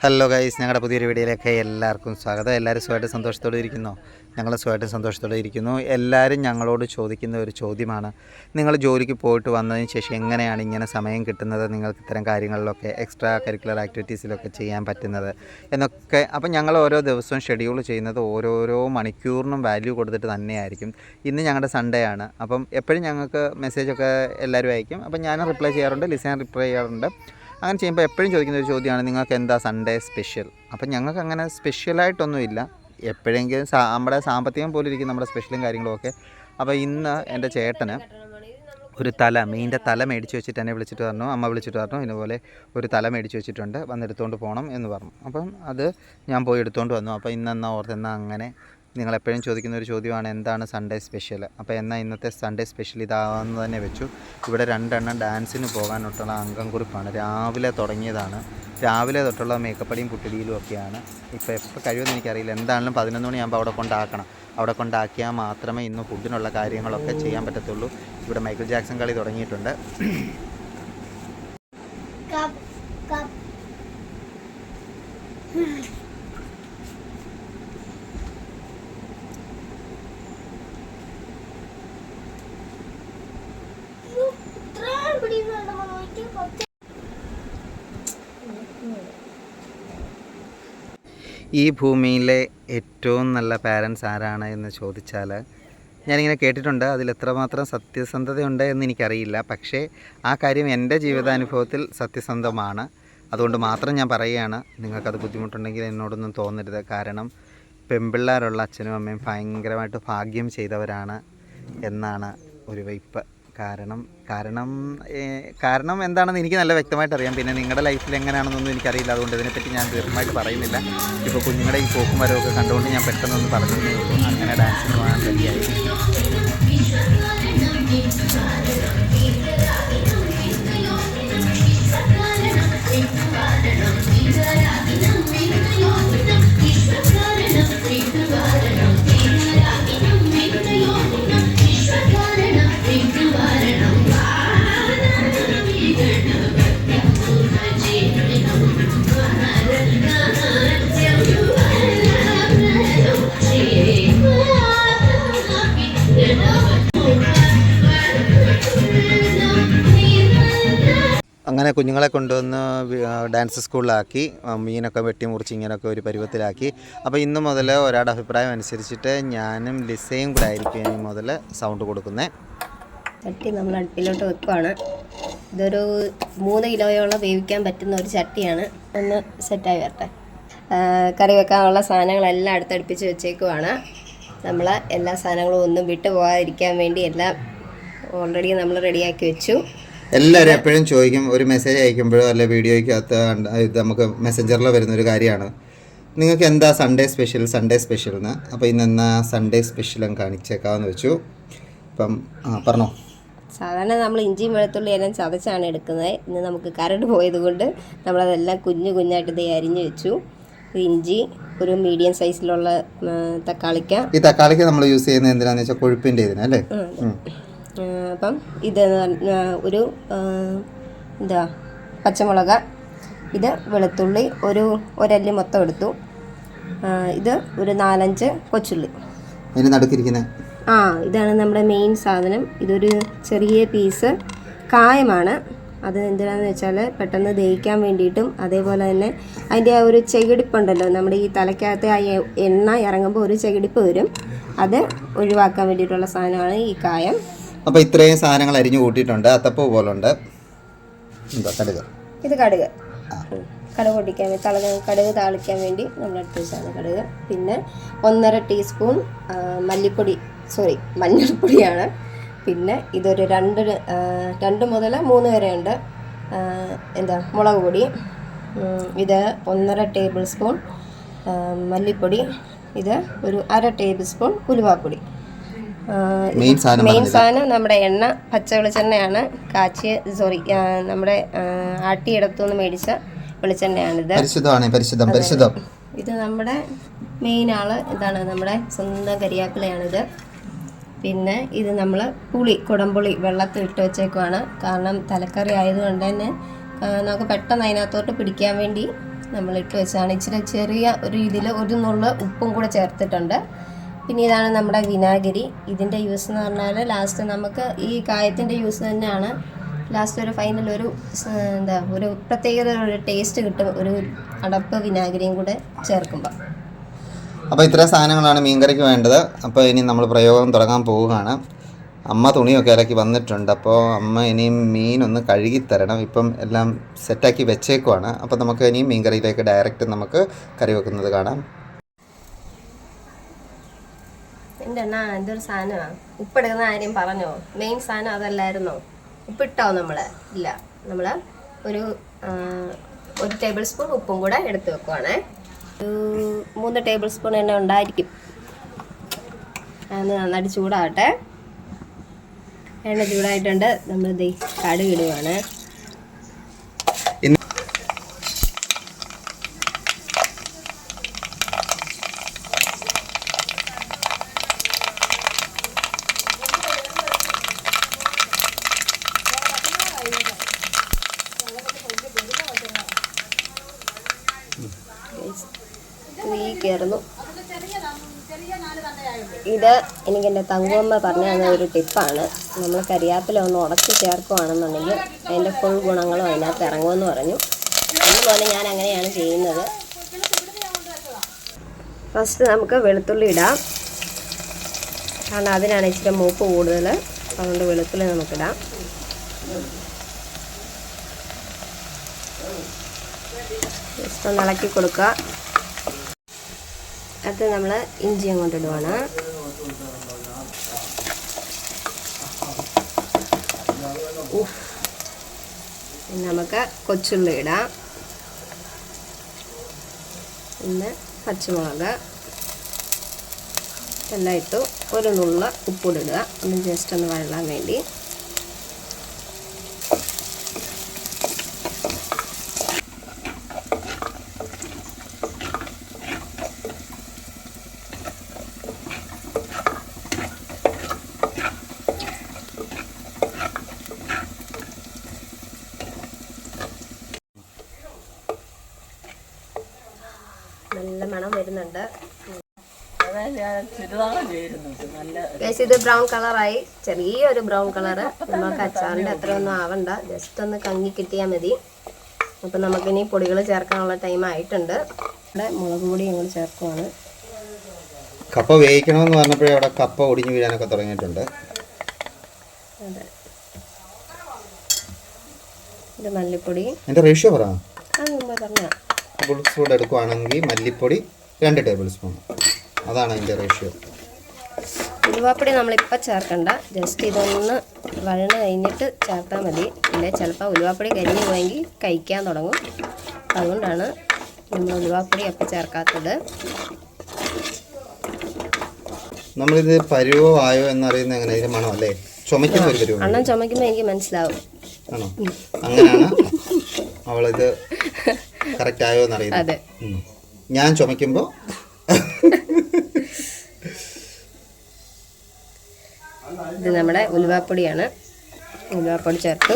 Hello guys, ഞങ്ങളുടെ പുതിയൊരു വീഡിയോയിലേക്ക് എല്ലാവർക്കും സ്വാഗതം. എല്ലാവരും സുഖമായിട്ട് സന്തോഷത്തോടെ ഇരിക്കുന്നു. ഞങ്ങൾ സുഖമായിട്ട് സന്തോഷത്തോടെ ഇരിക്കുന്നു. എല്ലാവരും ഞങ്ങളോട് ചോദിക്കുന്ന ഒരു ചോദ്യമാണ്, നിങ്ങൾ ജോലിക്ക് പോയിട്ട് വന്നതിന് ശേഷം എങ്ങനെയാണ് ഇങ്ങനെ സമയം കിട്ടുന്നത്, നിങ്ങൾക്ക് ഇത്തരം കാര്യങ്ങളിലൊക്കെ എക്സ്ട്രാ കരിക്കുലർ ആക്ടിവിറ്റീസിലൊക്കെ ചെയ്യാൻ പറ്റുന്നത് എന്നൊക്കെ. അപ്പം ഞങ്ങൾ ഓരോ ദിവസവും ഷെഡ്യൂൾ ചെയ്യുന്നത് ഓരോരോ മണിക്കൂറിനും വാല്യൂ കൊടുത്തിട്ട് തന്നെയായിരിക്കും. ഇന്ന് ഞങ്ങളുടെ സൺഡേ ആണ്. അപ്പം എപ്പോഴും ഞങ്ങൾക്ക് മെസ്സേജൊക്കെ എല്ലാവരും അയക്കും. അപ്പം ഞാൻ റിപ്ലൈ ചെയ്യാറുണ്ട്, ലിസൺ റിപ്ലൈ ചെയ്യാറുണ്ട്. അങ്ങനെ ചെയ്യുമ്പോൾ എപ്പോഴും ചോദിക്കുന്ന ഒരു ചോദ്യമാണ്, നിങ്ങൾക്ക് എന്താ സൺഡേ സ്പെഷ്യൽ? അപ്പം ഞങ്ങൾക്ക് അങ്ങനെ സ്പെഷ്യലായിട്ടൊന്നുമില്ല. എപ്പോഴെങ്കിലും നമ്മുടെ സാമ്പത്തികം പോലെ ഇരിക്കും നമ്മുടെ സ്പെഷ്യലും കാര്യങ്ങളും ഒക്കെ. അപ്പോൾ ഇന്ന് എൻ്റെ ചേട്ടന് ഒരു മീനിൻ്റെ തല മേടിച്ച് വെച്ചിട്ട് എന്നെ വിളിച്ചിട്ട് പറഞ്ഞു, അമ്മ വിളിച്ചിട്ട് പറഞ്ഞു, ഇതുപോലെ ഒരു തല മേടിച്ച് വെച്ചിട്ടുണ്ട്, വന്നെടുത്തുകൊണ്ട് പോകണം എന്ന് പറഞ്ഞു. അപ്പം അത് ഞാൻ പോയി എടുത്തുകൊണ്ട് വന്നു. അപ്പോൾ ഇന്നെന്നാ ഓർത്തെന്നാൽ അങ്ങനെ നിങ്ങളെപ്പോഴും ചോദിക്കുന്ന ഒരു ചോദ്യമാണ്, എന്താണ് സൺഡേ സ്പെഷ്യൽ? അപ്പോൾ എന്നാൽ ഇന്നത്തെ സൺഡേ സ്പെഷ്യൽ ഇതാണെന്ന് തന്നെ വെച്ചു. ഇവിടെ 2 എണ്ണം ഡാൻസിന് പോകാനൊട്ടുള്ള അംഗം കുറിപ്പാണ്. രാവിലെ തുടങ്ങിയതാണ്. രാവിലെ തൊട്ടുള്ള മേക്കപ്പടിയും പുട്ടിടിയിലും ഒക്കെയാണ്. ഇപ്പോൾ എപ്പോൾ കഴിയുമെന്ന് എനിക്കറിയില്ല. എന്താണെങ്കിലും 11 മണിയാകുമ്പോൾ അവിടെ കൊണ്ടാക്കണം. അവിടെ കൊണ്ടാക്കിയാൽ മാത്രമേ ഇന്ന് ഫുഡിനുള്ള കാര്യങ്ങളൊക്കെ ചെയ്യാൻ പറ്റത്തുള്ളൂ. ഇവിടെ മൈക്കിൾ ജാക്സൺ കളി തുടങ്ങിയിട്ടുണ്ട്. ഈ ഭൂമിയിലെ ഏറ്റവും നല്ല പാരൻസ് ആരാണ് എന്ന് ചോദിച്ചാൽ ഞാനിങ്ങനെ കേട്ടിട്ടുണ്ട്. അതിൽ എത്രമാത്രം സത്യസന്ധതയുണ്ട് എന്ന് എനിക്കറിയില്ല. പക്ഷേ ആ കാര്യം എൻ്റെ ജീവിതാനുഭവത്തിൽ സത്യസന്ധമാണ്. അതുകൊണ്ട് മാത്രം ഞാൻ പറയുകയാണ്. നിങ്ങൾക്കത് ബുദ്ധിമുട്ടുണ്ടെങ്കിൽ എന്നോടൊന്നും തോന്നരുത്. കാരണം പെൺപിള്ളേരുള്ള അച്ഛനും അമ്മയും ഭയങ്കരമായിട്ട് ഭാഗ്യം ചെയ്തവരാണ് എന്നാണ് ഒരു വയ്പ്പ്. കാരണം എന്താണെന്ന് എനിക്ക് നല്ല വ്യക്തമായിട്ട് അറിയാം. പിന്നെ നിങ്ങളുടെ ലൈഫിൽ എങ്ങനെയാണെന്നൊന്നും എനിക്കറിയില്ല. അതുകൊണ്ട് ഇതിനെപ്പറ്റി ഞാൻ ദീർഘമായിട്ട് പറയുന്നില്ല. ഇപ്പോൾ കുഞ്ഞുങ്ങളുടെ ഈ പോക്കും വരവൊക്കെ കണ്ടുകൊണ്ട് ഞാൻ പെട്ടെന്നൊന്ന് പറഞ്ഞതേ ഉള്ളൂ. അങ്ങനെ ഡാൻസിന് പോകാൻ റെഡിയായി. അങ്ങനെ കുഞ്ഞുങ്ങളെ കൊണ്ടുവന്ന് ഡാൻസ് സ്കൂളിലാക്കി, മീനൊക്കെ വെട്ടി മുറിച്ച് ഇങ്ങനെയൊക്കെ ഒരു പരുവത്തിലാക്കി. അപ്പോൾ ഇന്ന് മുതൽ ഒരാളുടെ അഭിപ്രായം അനുസരിച്ചിട്ട് ഞാനും ലിസയും കൂടെ ആയിരിക്കും ഇനി മുതൽ സൗണ്ട് കൊടുക്കുന്നത്. ചട്ടി നമ്മൾ അടുപ്പിലോട്ട് വെക്കുവാണ്. ഇതൊരു 3 കിലോയോളം വേവിക്കാൻ പറ്റുന്ന ഒരു ചട്ടിയാണ്. ഒന്ന് സെറ്റായി വരട്ടെ. കറി വെക്കാനുള്ള സാധനങ്ങളെല്ലാം അടുത്തടുപ്പിച്ച് വെച്ചേക്കുവാണ്. നമ്മൾ എല്ലാ സാധനങ്ങളും ഒന്നും വിട്ടു പോകാതിരിക്കാൻ വേണ്ടി എല്ലാം ഓൾറെഡി നമ്മൾ റെഡിയാക്കി വെച്ചു. എല്ലാവരും എപ്പോഴും ചോദിക്കും, ഒരു മെസ്സേജ് അയക്കുമ്പോഴോ അല്ലെ വീഡിയോയ്ക്കകത്ത് ഇത് നമുക്ക് മെസ്സഞ്ചറിൽ വരുന്നൊരു കാര്യമാണ്, നിങ്ങൾക്ക് എന്താ സൺഡേ സ്പെഷ്യൽ എന്ന്. അപ്പോൾ ഇന്നെന്നാ സൺഡേ സ്പെഷ്യലും കാണിച്ചേക്കാമെന്ന് വെച്ചു. അപ്പം പറഞ്ഞോ. സാധാരണ നമ്മൾ ഇഞ്ചിയും വെളുത്തുള്ളി എല്ലാം ചതച്ചാണ് എടുക്കുന്നത്. ഇന്ന് നമുക്ക് കരണ്ട് പോയത് കൊണ്ട് നമ്മളതെല്ലാം കുഞ്ഞായിട്ട് ഇത് അരിഞ്ഞ് വെച്ചു. ഇഞ്ചി, ഒരു മീഡിയം സൈസിലുള്ള തക്കാളിക്ക. ഈ തക്കാളിക്ക നമ്മൾ യൂസ് ചെയ്യുന്നത് എന്തിനാണെന്ന് വെച്ചാൽ കൊഴുപ്പിൻ്റെ ഇതിനല്ലേ. അപ്പം ഇത് ഒരു പച്ചമുളക്, ഇത് വെളുത്തുള്ളി ഒരല്ലി മൊത്തം എടുത്തു. ഇത് ഒരു 4-5 കൊച്ചുള്ളി. ഇതാണ് നമ്മുടെ മെയിൻ സാധനം. ഇതൊരു ചെറിയ പീസ് കായമാണ്. അത് എന്തിനാന്ന് വെച്ചാൽ പെട്ടെന്ന് ദഹിക്കാൻ വേണ്ടിയിട്ടും, അതേപോലെ തന്നെ അതിൻ്റെ ആ ഒരു ചെകിടിപ്പുണ്ടല്ലോ, നമ്മുടെ ഈ തലയ്ക്കകത്ത് ആ എണ്ണ ഇറങ്ങുമ്പോൾ ഒരു ചെകിടിപ്പ് വരും. അത് ഒഴിവാക്കാൻ വേണ്ടിയിട്ടുള്ള സാധനമാണ് ഈ കായം. അപ്പോൾ ഇത്രയും സാധനങ്ങൾ അരിഞ്ഞു കൂട്ടിയിട്ടുണ്ട്. അത്തപ്പൂ പോലുണ്ട്. ഇത് കടുക് പൊട്ടിക്കാൻ വേണ്ടി, കടുക് താളിക്കാൻ വേണ്ടി നമ്മൾ എടുത്ത് വെച്ചാണ് കടുക്. പിന്നെ 1.5 ടീസ്പൂൺ മഞ്ഞൾപ്പൊടിയാണ്. പിന്നെ ഇതൊരു 2 മുതൽ 3 വരെ ഉണ്ട് മുളക് പൊടി. ഇത് 1.5 ടേബിൾ സ്പൂൺ മല്ലിപ്പൊടി. ഇത് ഒരു 1/2 ടേബിൾ സ്പൂൺ ഉലുവാപ്പൊടി. മെയിൻ സാധനം നമ്മുടെ എണ്ണ പച്ച വെളിച്ചെണ്ണയാണ്. നമ്മുടെ ആട്ടിയിടത്തുനിന്ന് മേടിച്ച വെളിച്ചെണ്ണയാണിത്. പരിശുദ്ധം. ഇത് നമ്മുടെ മെയിൻ ആള് ഇതാണ്, നമ്മുടെ സ്വന്തം കരിയാപ്പിലയാണിത്. പിന്നെ ഇത് നമ്മൾ കുടംപുളി വെള്ളത്തിൽ ഇട്ട് വെച്ചേക്കുവാണ്. കാരണം തലക്കറി ആയതുകൊണ്ട് തന്നെ നമുക്ക് പെട്ടെന്ന് അതിനകത്തോട്ട് പിടിക്കാൻ വേണ്ടി നമ്മൾ ഇട്ട് വെച്ചാണ്. ഇച്ചിരി ചെറിയ ഒരു ഇതിൽ ഒരു നുള്ള ഉപ്പും കൂടെ ചേർത്തിട്ടുണ്ട്. പിന്നെ ഇതാണ് നമ്മുടെ വിനാഗിരി. ഇതിൻ്റെ യൂസ് എന്ന് പറഞ്ഞാൽ ലാസ്റ്റ് നമുക്ക് ഈ കായത്തിൻ്റെ യൂസ് തന്നെയാണ് ലാസ്റ്റ് ഒരു ഫൈനൽ ഒരു ഒരു പ്രത്യേക ഒരു ടേസ്റ്റ് കിട്ടും ഒരു അടപ്പ് വിനാഗിരിയും കൂടെ ചേർക്കുമ്പോൾ. അപ്പോൾ ഇത്ര സാധനങ്ങളാണ് മീൻകറിക്ക് വേണ്ടത്. അപ്പോൾ ഇനി നമ്മൾ പ്രയോഗം തുടങ്ങാൻ പോവുകയാണ്. അമ്മ തുണിയൊക്കെ ഇറക്കി വന്നിട്ടുണ്ട്. അപ്പോൾ അമ്മ ഇനിയും മീനൊന്ന് കഴുകി തരണം. ഇപ്പം എല്ലാം സെറ്റാക്കി വെച്ചേക്കുവാണ്. അപ്പോൾ നമുക്ക് ഇനിയും മീൻകറിയിലേക്ക് ഡയറക്റ്റ് നമുക്ക് കറി വെക്കുന്നത് കാണാം. എൻ്റെ അണ്ണാ എന്തൊരു സാധനമാണ്. ഉപ്പെടുക്കുന്ന കാര്യം പറഞ്ഞോ? മെയിൻ സാധനം അതല്ലായിരുന്നോ? ഉപ്പിട്ടോ നമ്മൾ? ഇല്ല, നമ്മൾ ഒരു 1 ടേബിൾ സ്പൂൺ ഉപ്പും കൂടെ എടുത്ത് വെക്കുവാണേ. ഒരു 3 ടേബിൾ സ്പൂൺ എണ്ണ ഉണ്ടായിരിക്കും. അത് നന്നായിട്ട് ചൂടാവട്ടെ. എണ്ണ ചൂടായിട്ടുണ്ട്. നമ്മൾ കടുക് ഇടുവാണ്. കയറുന്നു. ഇത് എനിക്ക് എൻ്റെ തങ്കുമ്മ പറഞ്ഞു തന്ന ഒരു ടിപ്പാണ്. നമ്മൾ കരിയാപ്പില ഒന്ന് ഉടച്ച് ചേർക്കുകയാണെന്നുണ്ടെങ്കിൽ അതിൻ്റെ ഫുൾ ഗുണങ്ങളും അതിനകത്ത് ഇറങ്ങുമെന്ന് പറഞ്ഞു. അതുപോലെ ഞാൻ അങ്ങനെയാണ് ചെയ്യുന്നത്. ഫസ്റ്റ് നമുക്ക് വെളുത്തുള്ളി ഇടാം. കാരണം അതിനാണ് ഇച്ചിരി മൂപ്പ് കൂടുതൽ. അതുകൊണ്ട് വെളുത്തുള്ളി നമുക്കിടാം. ജസ്റ്റ് ഒന്ന് ഇളക്കി കൊടുക്കുക. അത് നമ്മൾ ഇഞ്ചി അങ്ങോട്ട് ഇടുവാണ്. നമുക്ക് കൊച്ചുള്ളി ഇടാം. പിന്നെ പച്ചമുളക് എല്ലാം ഇട്ടു. ഒരു നുള്ള ഉപ്പിടുക. ഒന്ന് ജസ്റ്റ് ഒന്ന് വഴലാൻ വേണ്ടി. നല്ല മണം വരുന്നുണ്ട്. ഇത് ബ്രൗൺ കളറായി. ചെറിയൊരു ബ്രൗൺ കളറ്. നമുക്ക് അച്ചാറിൻ്റെ അത്രയൊന്നും ആവണ്ട. ജസ്റ്റ് ഒന്ന് കങ്ങി കിട്ടിയാൽ മതി. അപ്പം നമുക്കിനി പൊടികൾ ചേർക്കാനുള്ള ടൈം ആയിട്ടുണ്ട്. ഇവിടെ മുളക് പൊടി ഞങ്ങൾ ചേർക്കുവാണ്. കപ്പ വേവിക്കണമെന്ന് പറഞ്ഞപ്പോഴേ അവിടെ കപ്പ ഒടിഞ്ഞു വീഴാനൊക്കെ തുടങ്ങിയിട്ടുണ്ട്. അതെ, ഇത് മല്ലിപ്പൊടി. എൻ്റെ റേഷ്യോ പറ. മുമ്പ് പറഞ്ഞ ടേബിൾ സ്പൂൺ എടുക്കുവാണെങ്കിൽ മല്ലിപ്പൊടി 2 ടേബിൾ സ്പൂൺ. അതാണ് അതിൻ്റെ റേഷ്യോ. ഉലുവാപ്പൊടി നമ്മളിപ്പോൾ ചേർക്കണ്ട. ജസ്റ്റ് ഇതൊന്ന് വഴണ് കഴിഞ്ഞിട്ട് ചേർത്താൽ മതി. ഇല്ലേ ചിലപ്പോൾ ഉലുവാപ്പൊടി കരിഞ്ഞു പോയെങ്കിൽ കഴിക്കാൻ തുടങ്ങും. അതുകൊണ്ടാണ് നമ്മൾ ഉലുവാപ്പൊടി അപ്പം ചേർക്കാത്തത്. നമ്മളിത് പരുവമായോ എന്നറിയുന്നത് എങ്ങനെ? ഇതിന് മണം അല്ലേ? ചുമക്കുന്ന ഒരു പരുവം. അണ്ണൻ ചുമക്കുമ്പോൾ എനിക്ക് മനസ്സിലാവും. ആണോ? അങ്ങനെയാണ് അവളിത് കറക്റ്റ് ആയോ എന്നറിയുന്നത്. അതെ, ഞാൻ ചുമക്കുമ്പോൾ ഇത് നമ്മുടെ ഉലുവാപ്പൊടിയാണ്. ഉലുവാപ്പൊടി ചേർത്തു.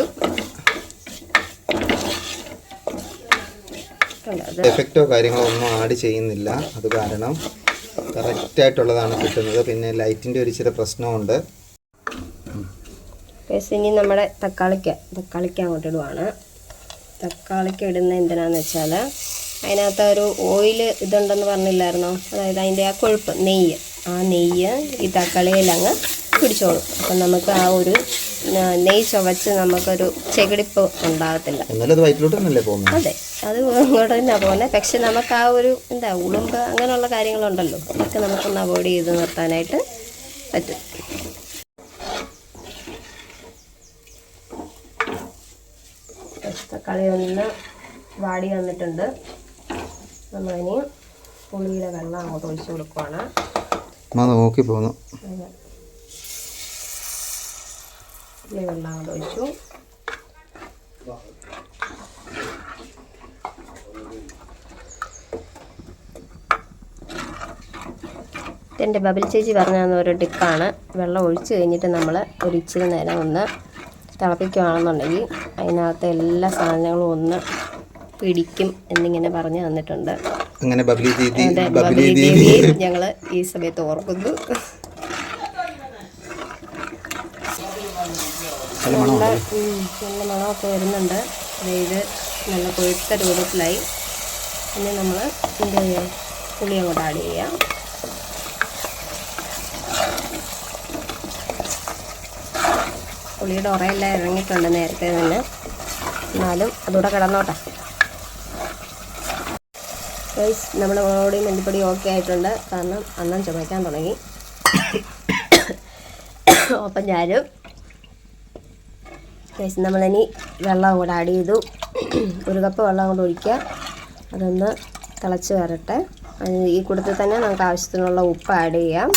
എഫക്റ്റോ കാര്യങ്ങളോ ഒന്നും ആഡ് ചെയ്യുന്നില്ല. അത് കാരണം കറക്റ്റായിട്ടുള്ളതാണ് കിട്ടുന്നത്. പിന്നെ ലൈറ്റിൻ്റെ ഒരു ഇച്ചിരി പ്രശ്നമുണ്ട്. ഇനി നമ്മുടെ തക്കാളിക്ക അങ്ങോട്ട് ഇടുവാണ്. തക്കാളിക്ക ഇടുന്ന എന്തിനാന്ന് വെച്ചാൽ അതിനകത്ത് ഒരു ഓയിൽ ഇതുണ്ടെന്ന് പറഞ്ഞില്ലായിരുന്നോ? അതായത് അതിൻ്റെ ആ കൊഴുപ്പ് നെയ്യ്, ആ നെയ്യ് ഈ തക്കാളിയിൽ അങ്ങ് പിടിച്ചോളും. അപ്പം നമുക്ക് ആ ഒരു നെയ്യ് ചുവച്ച് നമുക്കൊരു ചെകിടിപ്പ് ഉണ്ടാകത്തില്ല. അതെ, അത് ഇങ്ങോട്ട് തന്നെയാണ് പോകുന്നത്. പക്ഷെ നമുക്ക് ആ ഒരു ഉളുമ്പ് അങ്ങനെയുള്ള കാര്യങ്ങളുണ്ടല്ലോ, അതൊക്കെ നമുക്കൊന്ന് അവോയ്ഡ് ചെയ്ത് നിർത്താനായിട്ട് പറ്റും. തക്കാളി ഒന്ന് വാടി വന്നിട്ടുണ്ട്. നമ്മളിനി പുളിയുടെ വെള്ളം അങ്ങോട്ട് ഒഴിച്ചു കൊടുക്കുവാണ്. നോക്കി പോന്നു. പുളി വെള്ളം അങ്ങോട്ട് ഒഴിച്ചു. എൻ്റെ ബബിൾ ചേച്ചി പറഞ്ഞു തന്ന ഒരു ടിപ്പാണ്. വെള്ളം ഒഴിച്ച് കഴിഞ്ഞിട്ട് നമ്മൾ ഒരു ഇച്ചിരി നേരം ഒന്ന് തിളപ്പിക്കുകയാണെന്നുണ്ടെങ്കിൽ അതിനകത്ത് എല്ലാ സാധനങ്ങളും ഒന്ന് പിടിക്കും എന്നിങ്ങനെ പറഞ്ഞു തന്നിട്ടുണ്ട്. അങ്ങനെ ബബ്ലി ദീദി അതെ, ബബ്ലി ദേവിയെ ഞങ്ങൾ ഈ സമയത്ത് ഓർക്കുന്നു. നല്ല മണമൊക്കെ വരുന്നുണ്ട്. അതായത് നല്ല കൊഴുത്ത രൂപത്തിലായി. ഇനി നമ്മൾ എന്ത് ചെയ്യാം, പുളി അങ്ങോട്ട് ആഡ് ചെയ്യാം. പുളിയുടെ ഉറയെല്ലാം ഇറങ്ങിയിട്ടുണ്ട് നേരത്തെ തന്നെ, എന്നാലും അതുകൂടെ കിടന്നോട്ടെ. നമ്മുടെ മുളകുപൊടിയും മല്ലിപ്പൊടി ഓക്കെ ആയിട്ടുണ്ട്. കാരണം അന്നം ചുമയ്ക്കാൻ തുടങ്ങി. അപ്പം ഞാനും നമ്മളിനി വെള്ളം കൂടെ ആഡ് ചെയ്തു. 1 കപ്പ് വെള്ളം കൂടെ ഒഴിക്കുക. അതൊന്ന് തിളച്ച് വരട്ടെ. ഈ കൂട്ടത്തിൽ തന്നെ നമുക്ക് ആവശ്യത്തിനുള്ള ഉപ്പ് ആഡ് ചെയ്യാം.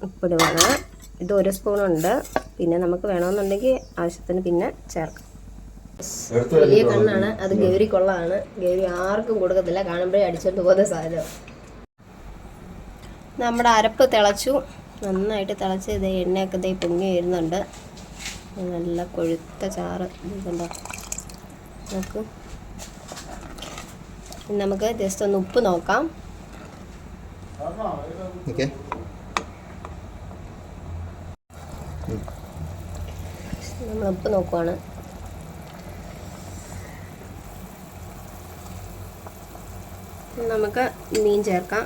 ഉപ്പിടുവാണ്. ഇത് 1 സ്പൂണുണ്ട്. പിന്നെ നമുക്ക് വേണമെന്നുണ്ടെങ്കിൽ ആവശ്യത്തിന് പിന്നെ ചേർക്കാം. വലിയ കണ്ണാണ്, അത് ഗൗരിക്കുള്ളതാണ്. ഗൗരി ആർക്കും കൊടുക്കത്തില്ല, കാണുമ്പോഴേ അടിച്ചോണ്ട് പോകുന്ന സാധനം. നമ്മുടെ അരപ്പ് തിളച്ചു, നന്നായിട്ട് തിളച്ച് ഇത് എണ്ണയൊക്കെ ഇതേ പൊങ്ങി വരുന്നുണ്ട്. നല്ല കൊഴുത്ത ചാറ് ഇതുണ്ടോ നോക്ക്. നമുക്ക് ജസ്റ്റ് ഒന്ന് ഉപ്പ് നോക്കാം. നമ്മൾ ഉപ്പ് നോക്കുവാണ്. നമുക്ക് മീൻ ചേർക്കാം.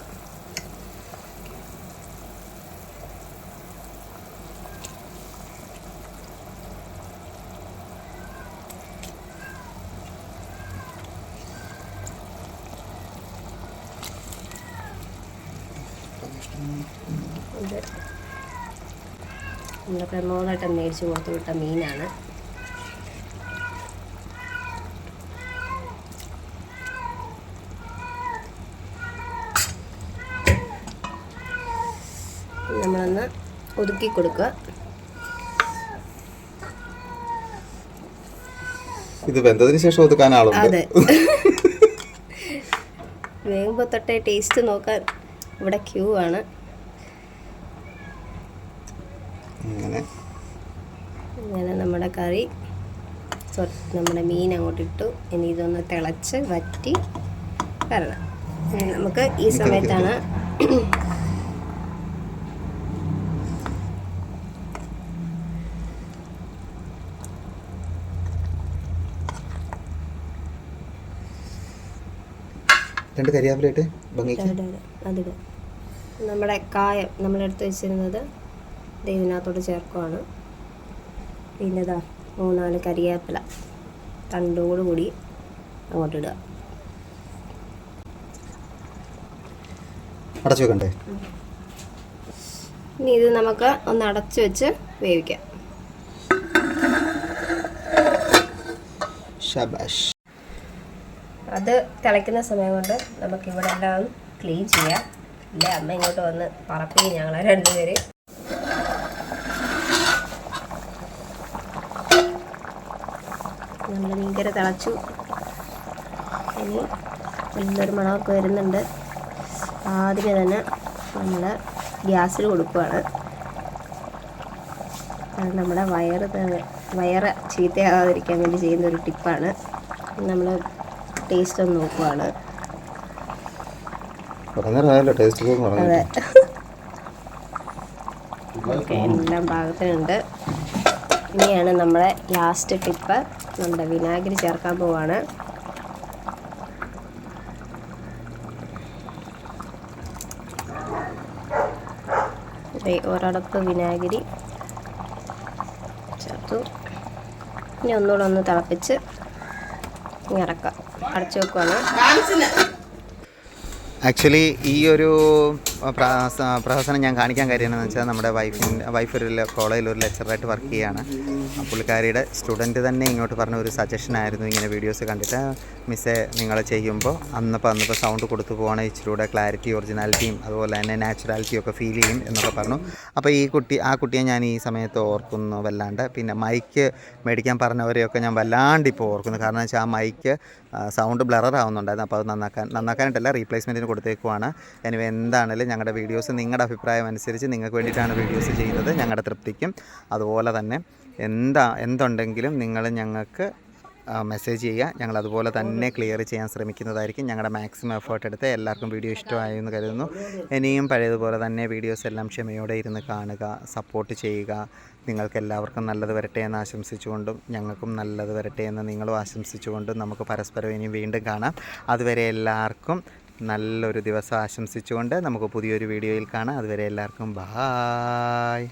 ഇത് നമ്മുടെ പ്രമോദായിട്ട് മേടിച്ച് കൊടുത്തു വിട്ട മീനാണ്. നമ്മളൊന്ന് ഒതുക്കി കൊടുക്കുക. ഇത് വെന്തതിന് ശേഷം ഒതുക്കാൻ ആളുണ്ട്. അതെ, വേകുമ്പോൾ തൊട്ടേ ടേസ്റ്റ് നോക്കാൻ ഇവിടെ ക്യൂ ആണ്. അങ്ങനെ നമ്മുടെ കറി, നമ്മുടെ മീൻ അങ്ങോട്ട് ഇട്ടു. ഇനി ഇതൊന്ന് തിളച്ച് വറ്റി വരണം. നമുക്ക് ഈ സമയത്താണ് രണ്ട് കരിയാപ്പിലയിട്ട് അതിടും. നമ്മുടെ കായം നമ്മളെടുത്ത് വെച്ചിരുന്നത് ഇതിനകത്തോട്ട് ചേർക്കുവാണ്. പിന്നെ ഇതാ 3-4 കരിയാപ്പില തണ്ടോട് കൂടി അങ്ങോട്ട് ഇടുക. അടച്ചു വെക്കണ്ടേ? ഇനി ഇത് നമുക്ക് ഒന്ന് അടച്ചു വെച്ച് വേവിക്കാം. ശബാഷ്. അത് തിളയ്ക്കുന്ന സമയം കൊണ്ട് നമുക്ക് ഇവിടെ എല്ലാം ക്ലീൻ ചെയ്യാം. ഇല്ലേ അമ്മ ഇങ്ങോട്ട് വന്ന് പറപ്പിക്കും ഞങ്ങളെ രണ്ടുപേര്. നല്ല ഭയങ്കര തിളച്ചു. ഇനി നല്ലൊരു മണമൊക്കെ വരുന്നുണ്ട്. ആദ്യമേ തന്നെ നമ്മൾ ഗ്യാസിൽ കൊടുക്കുകയാണ്. അത് നമ്മുടെ വയറ് ചീത്തയാകാതിരിക്കാൻ വേണ്ടി ചെയ്യുന്ന ഒരു ടിപ്പാണ്. നമ്മൾ ടേസ്റ്റ് ഒന്ന് നോക്കുവാണ്. അതെ, ഓക്കെ, എല്ലാം പാകത്തിനുണ്ട്. ഇനിയാണ് നമ്മുടെ ലാസ്റ്റ് ടിപ്പ്. നമ്മുടെ വിനാഗിരി ചേർക്കാൻ പോവാണ്. ഒരടപ്പ് വിനാഗിരി ചേർത്തു. ഇനി ഒന്നുകൂടെ ഒന്ന് തിളപ്പിച്ച് ഇറക്കാം. അടച്ചു വെക്കുവാണ്. ആക്ച്വലി ഈ ഒരു പ്രഹസനം ഞാൻ കാണിക്കാൻ കാര്യം എന്താണെന്ന് വെച്ചാൽ നമ്മുടെ വൈഫ് ഒരു കോളേജിൽ ഒരു ലെക്ചറായിട്ട് വർക്ക് ചെയ്യുകയാണ്. പുള്ളിക്കാരിയുടെ സ്റ്റുഡൻറ്റ് തന്നെ ഇങ്ങോട്ട് പറഞ്ഞ ഒരു സജഷനായിരുന്നു, ഇങ്ങനെ വീഡിയോസ് കണ്ടിട്ട് മിസ്സേ നിങ്ങൾ ചെയ്യുമ്പോൾ അന്നപ്പോൾ സൗണ്ട് കൊടുത്തു പോകണമെങ്കിൽ ഇച്ചിരി കൂടെ ക്ലാരിറ്റി, ഒറിജിനാലിറ്റിയും അതുപോലെ തന്നെ നാച്ചുറാലിറ്റിയും ഒക്കെ ഫീൽ ചെയ്യും എന്നൊക്കെ പറഞ്ഞു. അപ്പോൾ ആ കുട്ടിയെ ഞാൻ ഈ സമയത്ത് ഓർക്കുന്നു വല്ലാണ്ട്. പിന്നെ മൈക്ക് മേടിക്കാൻ പറഞ്ഞവരെയൊക്കെ ഞാൻ വല്ലാണ്ട് ഇപ്പോൾ ഓർക്കുന്നു. കാരണം വെച്ചാൽ ആ മൈക്ക് സൗണ്ട് ബ്ലറർ ആവുന്നുണ്ടായിരുന്നു. അപ്പോൾ അത് നന്നാക്കാനായിട്ടല്ല, റീപ്ലേസ്മെൻറ്റിന് കൊടുത്തേക്കുവാണ്. എനിവേ എന്താണെങ്കിലും ഞങ്ങളുടെ വീഡിയോസ് നിങ്ങളുടെ അഭിപ്രായം അനുസരിച്ച് നിങ്ങൾക്ക് വേണ്ടിയിട്ടാണ് വീഡിയോസ് ചെയ്യുന്നത്. ഞങ്ങളുടെ തൃപ്തിക്കും അതുപോലെ തന്നെ എന്തുണ്ടെങ്കിലും നിങ്ങൾ ഞങ്ങൾക്ക് മെസ്സേജ് ചെയ്യുക. ഞങ്ങൾ അതുപോലെ തന്നെ ക്ലിയർ ചെയ്യാൻ ശ്രമിക്കുന്നതായിരിക്കും. ഞങ്ങളുടെ മാക്സിമം എഫേർട്ട് എടുത്ത് എല്ലാവർക്കും വീഡിയോ ഇഷ്ടമായി എന്ന് കരുതുന്നു. ഇനിയും പഴയതുപോലെ തന്നെ വീഡിയോസ് എല്ലാം ക്ഷമയോടെ ഇരുന്ന് കാണുക, സപ്പോർട്ട് ചെയ്യുക. നിങ്ങൾക്ക് എല്ലാവർക്കും നല്ലത് വരട്ടെ എന്ന് ആശംസിച്ചുകൊണ്ടും ഞങ്ങൾക്കും നല്ലത് വരട്ടെ എന്ന് നിങ്ങളും ആശംസിച്ചുകൊണ്ടും നമുക്ക് പരസ്പരം ഇനി വീണ്ടും കാണാം. അതുവരെ എല്ലാവർക്കും നല്ലൊരു ദിവസം ആശംസിച്ചുകൊണ്ട് നമുക്ക് പുതിയൊരു വീഡിയോയിൽ കാണാം. അതുവരെ എല്ലാവർക്കും ബായ്.